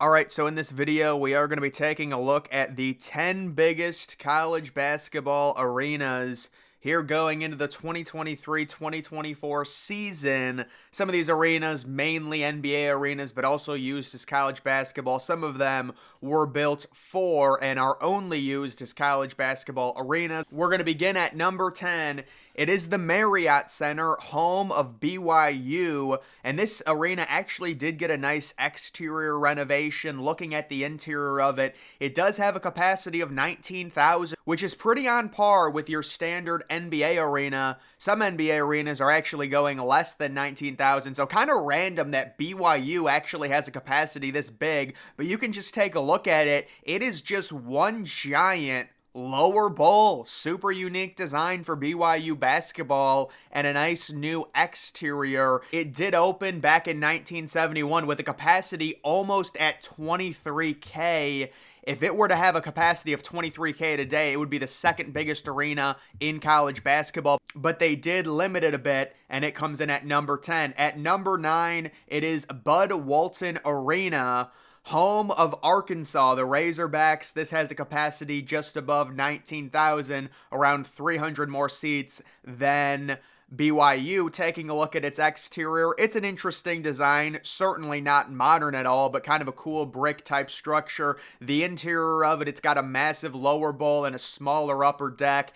Alright, so in this video, we are going to be taking a look at the 10 biggest college basketball arenas here going into the 2023-2024 season. Some of these arenas, mainly NBA arenas, but also used as college basketball. Some of them were built for and are only used as college basketball arenas. We're going to begin at number 10. It is the Marriott Center, home of BYU, and this arena actually did get a nice exterior renovation. Looking at the interior of it, it does have a capacity of 19,000, which is pretty on par with your standard NBA arena. Some NBA arenas are actually going less than 19,000, so kind of random that BYU actually has a capacity this big, but you can just take a look at it. It is just one giant lower bowl. Super unique design for BYU basketball and a nice new exterior. It did open back in 1971 with a capacity almost at 23K. If it were to have a capacity of 23K today, it would be the second biggest arena in college basketball. But they did limit it a bit, and it comes in at number 10. At number 9, it is Bud Walton Arena, home of Arkansas, the Razorbacks. This has a capacity just above 19,000, around 300 more seats than BYU. Taking a look at its exterior, it's an interesting design, certainly not modern at all, but kind of a cool brick type structure. The interior of it, it's got a massive lower bowl and a smaller upper deck.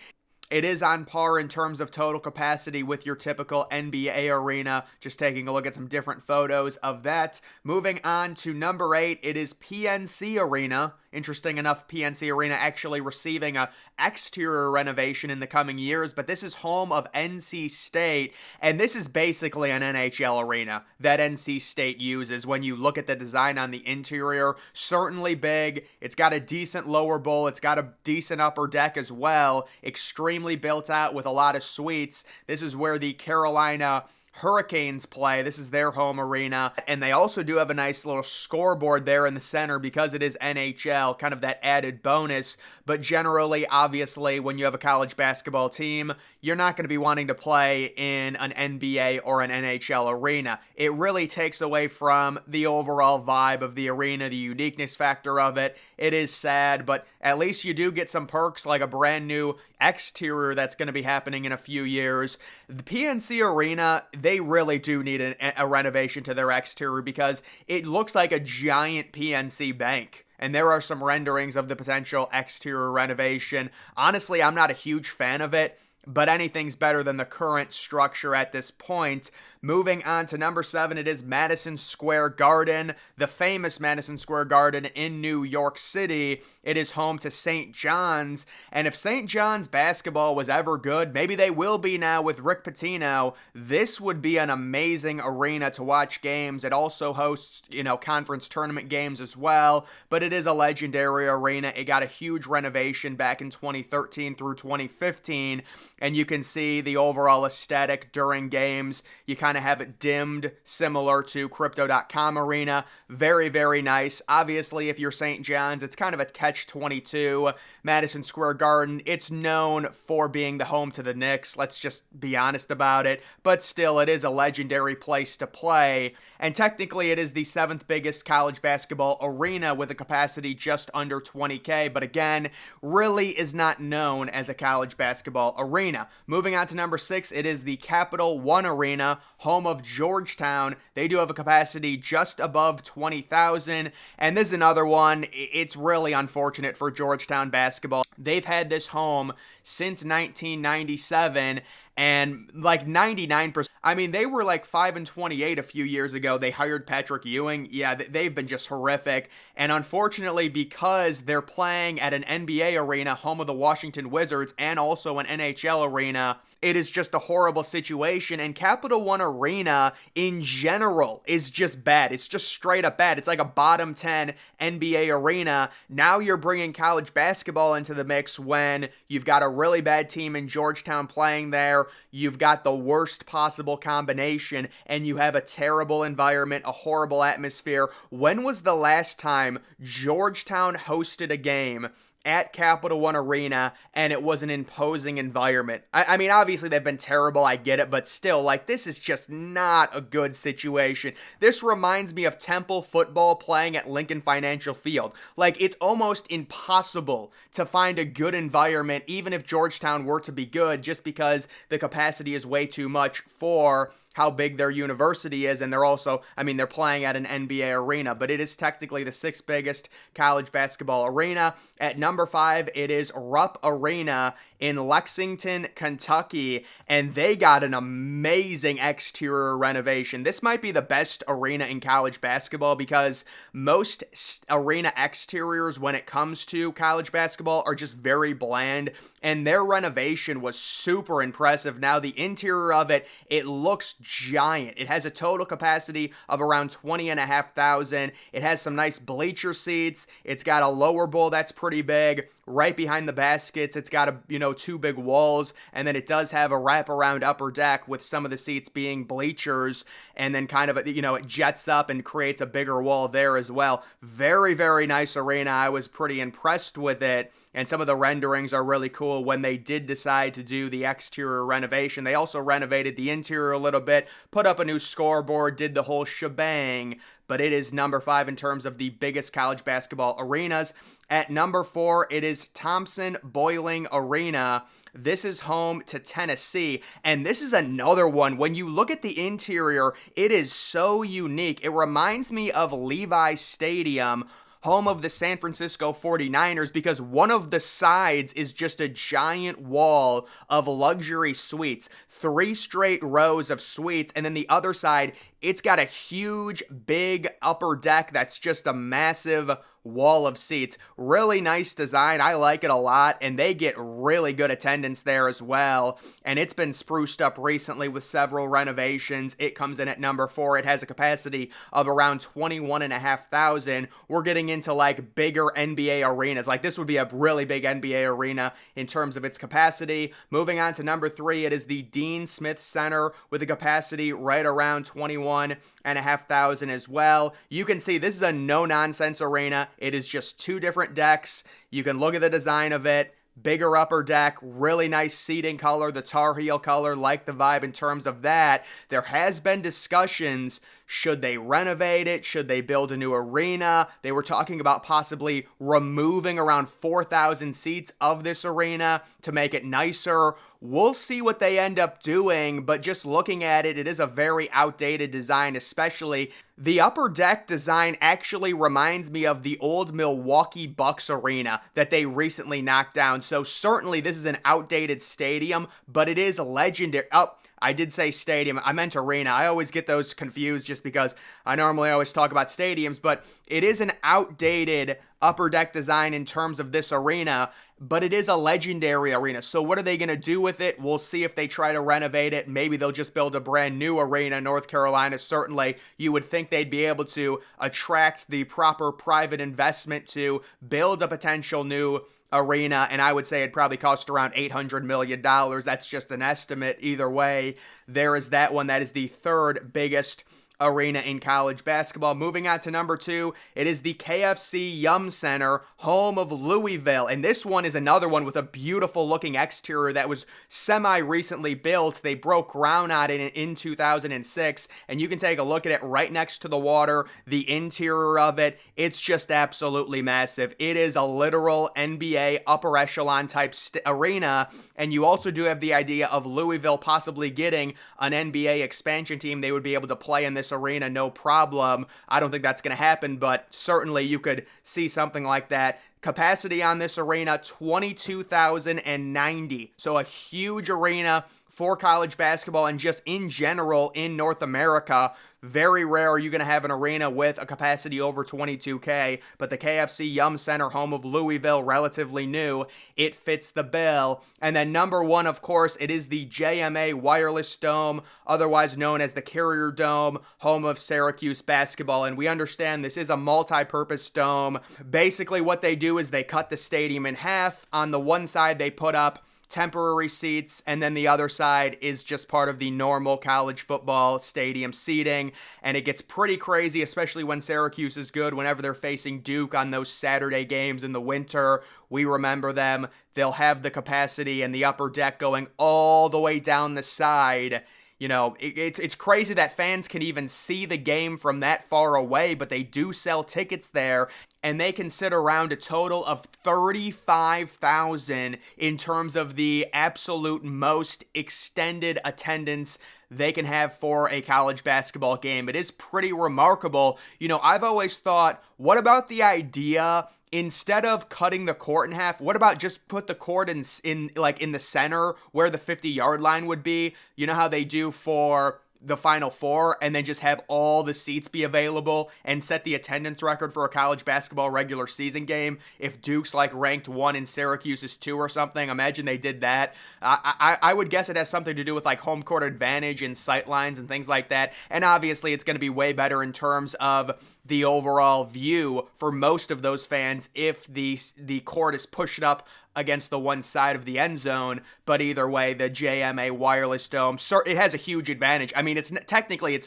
It is on par in terms of total capacity with your typical NBA arena. Just taking a look at some different photos of that. Moving on to number 8, it is PNC Arena. Interesting enough, PNC Arena actually receiving a exterior renovation in the coming years, but this is home of NC State, and this is basically an NHL arena that NC State uses. When you look at the design on the interior, certainly big. It's got a decent lower bowl. It's got a decent upper deck as well. Extremely built out with a lot of suites. This is where the Carolina Hurricanes play. This is their home arena, and they also do have a nice little scoreboard there in the center because it is NHL, kind of that added bonus. But generally, obviously, when you have a college basketball team, you're not going to be wanting to play in an NBA or an NHL arena. It really takes away from the overall vibe of the arena, the uniqueness factor of it. It is sad, but at least you do get some perks like a brand new exterior that's going to be happening in a few years. The PNC Arena, they really do need a renovation to their exterior because it looks like a giant PNC Bank. And there are some renderings of the potential exterior renovation. Honestly, I'm not a huge fan of it, but anything's better than the current structure at this point. Moving on to number 7, it is Madison Square Garden, the famous Madison Square Garden in New York City. It is home to St. John's, and if St. John's basketball was ever good, maybe they will be now with Rick Pitino, this would be an amazing arena to watch games. It also hosts, conference tournament games as well, but it is a legendary arena. It got a huge renovation back in 2013 through 2015, and you can see the overall aesthetic during games. You kind of have it dimmed, similar to Crypto.com Arena. Very, very nice. Obviously, if you're St. John's, it's kind of a catch-22. Madison Square Garden, it's known for being the home to the Knicks. Let's just be honest about it. But still, it is a legendary place to play. And technically, it is the 7th biggest college basketball arena with a capacity just under 20K. But again, really is not known as a college basketball arena. Moving on to number 6, it is the Capital One Arena, home of Georgetown. They do have a capacity just above 20,000. And this is another one. It's really unfortunate for Georgetown basketball. They've had this home since 1997, and like 99%. I mean, they were like 5-28 a few years ago. They hired Patrick Ewing. Yeah, they've been just horrific. And unfortunately, because they're playing at an NBA arena, home of the Washington Wizards, and also an NHL arena, it is just a horrible situation. And Capital One Arena in general is just bad. It's just straight up bad. It's like a bottom 10 NBA arena. Now you're bringing college basketball into the mix when you've got a really bad team in Georgetown playing there. You've got the worst possible combination, and you have a terrible environment, a horrible atmosphere. When was the last time Georgetown hosted a game at Capital One Arena, and it was an imposing environment. I mean, obviously they've been terrible, I get it, but still, like, this is just not a good situation. This reminds me of Temple football playing at Lincoln Financial Field. Like, it's almost impossible to find a good environment, even if Georgetown were to be good, just because the capacity is way too much for how big their university is, and they're also, I mean, they're playing at an NBA arena, but it is technically the sixth biggest college basketball arena. At number 5, it is Rupp Arena in Lexington, Kentucky, and they got an amazing exterior renovation. This might be the best arena in college basketball because most arena exteriors when it comes to college basketball are just very bland, and their renovation was super impressive. Now, the interior of it, it looks giant. It has a total capacity of around 20,500. It has some nice bleacher seats. It's got a lower bowl that's pretty big. Right behind the baskets, it's got a, 2 big walls, and then it does have a wraparound upper deck with some of the seats being bleachers, and then kind of, it jets up and creates a bigger wall there as well. Very, very nice arena. I was pretty impressed with it, and some of the renderings are really cool when they did decide to do the exterior renovation. They also renovated the interior a little bit, put up a new scoreboard, did the whole shebang, but it is number 5 in terms of the biggest college basketball arenas. At number 4, it is ThompsonBoiler Arena. This is home to Tennessee, and this is another one. When you look at the interior, it is so unique. It reminds me of Levi Stadium, home of the San Francisco 49ers, because one of the sides is just a giant wall of luxury suites, 3 straight rows of suites, and then the other side, it's got a huge, big upper deck that's just a massive wall of seats. Really nice design. I like it a lot, and they get really good attendance there as well, and it's been spruced up recently with several renovations. It comes in at number 4. It has a capacity of around 21,500. We're getting into like bigger NBA arenas. Like, this would be a really big NBA arena in terms of its capacity. Moving on to number 3, it is the Dean Smith Center with a capacity right around 21,500 as well. You can see this is a no-nonsense arena. It is just 2 different decks. You can look at the design of it. Bigger upper deck, really nice seating color, the Tar Heel color, like the vibe in terms of that. There has been discussions, should they renovate it? Should they build a new arena? They were talking about possibly removing around 4,000 seats of this arena to make it nicer. We'll see what they end up doing, but just looking at it, it is a very outdated design, especially the upper deck design actually reminds me of the old Milwaukee Bucks arena that they recently knocked down. So certainly this is an outdated stadium, but it is legendary. Oh, I did say stadium. I meant arena. I always get those confused just because I normally always talk about stadiums, but it is an outdated upper deck design in terms of this arena, but it is a legendary arena. So what are they going to do with it? We'll see if they try to renovate it. Maybe they'll just build a brand new arena in North Carolina. Certainly, you would think they'd be able to attract the proper private investment to build a potential new arena, and I would say it probably cost around $800 million. That's just an estimate. Either way, there is that one. That is the 3rd biggest arena in college basketball. Moving on to number 2, it is the KFC Yum Center, home of Louisville, and this one is another one with a beautiful looking exterior that was semi-recently built. They broke ground on it in 2006, and you can take a look at it right next to the water. The interior of it, it's just absolutely massive. It is a literal NBA upper echelon type arena, and you also do have the idea of Louisville possibly getting an NBA expansion team. They would be able to play in this arena no problem. I don't think that's going to happen, but certainly you could see something like that. Capacity on this arena, 22,090. So a huge arena for college basketball and just in general in North America. Very rare are you going to have an arena with a capacity over 22K, but the KFC Yum Center, home of Louisville, relatively new. It fits the bill. And then number 1, of course, it is the JMA Wireless Dome, otherwise known as the Carrier Dome, home of Syracuse basketball. And we understand this is a multi-purpose dome. Basically what they do is they cut the stadium in half. On the one side, they put up temporary seats, and then the other side is just part of the normal college football stadium seating. And it gets pretty crazy, especially when Syracuse is good, whenever they're facing Duke on those Saturday games in the winter. We remember them. They'll have the capacity and the upper deck going all the way down the side. You know, it's crazy that fans can even see the game from that far away, but they do sell tickets there, and they can sit around a total of 35,000 in terms of the absolute most extended attendance they can have for a college basketball game. It is pretty remarkable. You know, I've always thought, what about the idea, instead of cutting the court in half, what about just put the court in the center where the 50-yard line would be? You know how they do for the Final Four, and then just have all the seats be available and set the attendance record for a college basketball regular season game. If Duke's like ranked 1 and Syracuse is 2 or something, imagine they did that. I would guess it has something to do with like home court advantage and sight lines and things like that. And obviously it's going to be way better in terms of the overall view for most of those fans if the court is pushed up against the one side of the end zone. But either way, the JMA wireless dome, it has a huge advantage. I mean, it's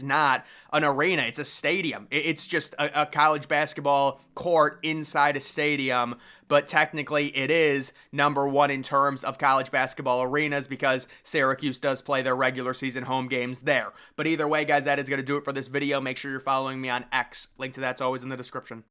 not an arena, it's a stadium. It's just a college basketball court inside a stadium, but technically it is number 1 in terms of college basketball arenas because Syracuse does play their regular season home games there. But either way, guys, that is going to do it for this video. Make sure you're following me on X. Link to that's always in the description.